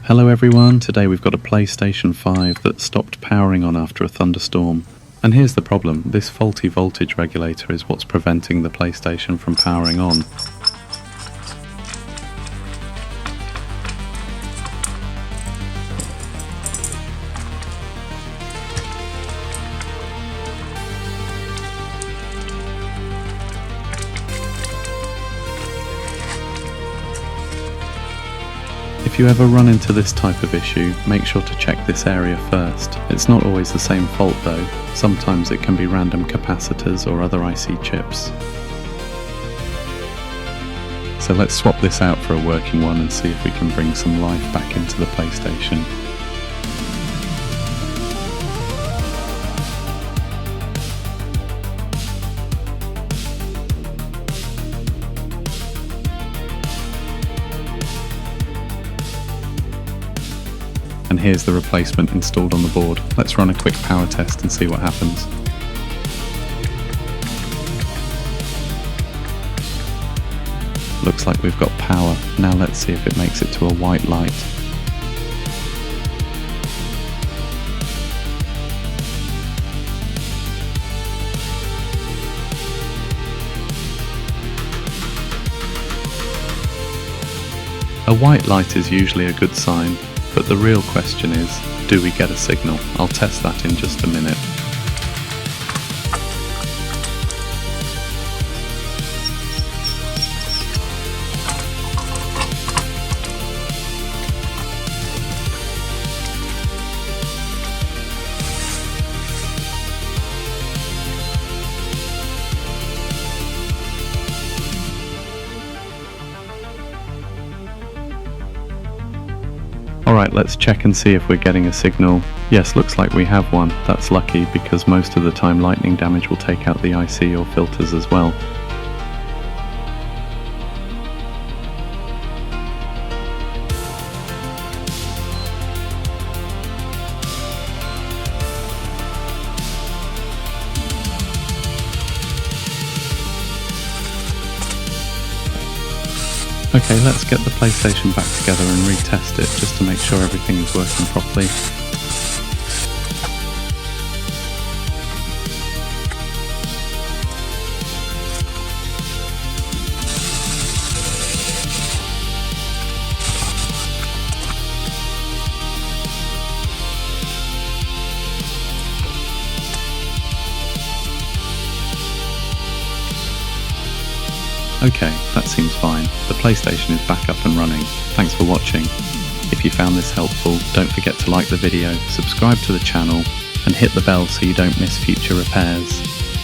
Hello everyone, today we've got a PlayStation 5 that stopped powering on after a thunderstorm. And here's the problem, this faulty voltage regulator is what's preventing the PlayStation from powering on. If you ever run into this type of issue, make sure to check this area first. It's not always the same fault though, sometimes it can be random capacitors or other IC chips. So let's swap this out for a working one and see if we can bring some life back into the PlayStation. And here's the replacement installed on the board. Let's run a quick power test and see what happens. Looks like we've got power. Now let's see if it makes it to a white light. A white light is usually a good sign. But the real question is, do we get a signal? I'll test that in just a minute. Alright, let's check and see if we're getting a signal. Yes, looks like we have one. That's lucky because most of the time lightning damage will take out the IC or filters as well. Okay, let's get the PlayStation back together and retest it just to make sure everything is working properly. Okay, that seems fine. The PlayStation is back up and running. Thanks for watching. If you found this helpful, don't forget to like the video, subscribe to the channel, and hit the bell so you don't miss future repairs.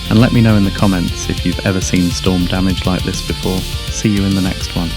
And let me know in the comments if you've ever seen storm damage like this before. See you in the next one.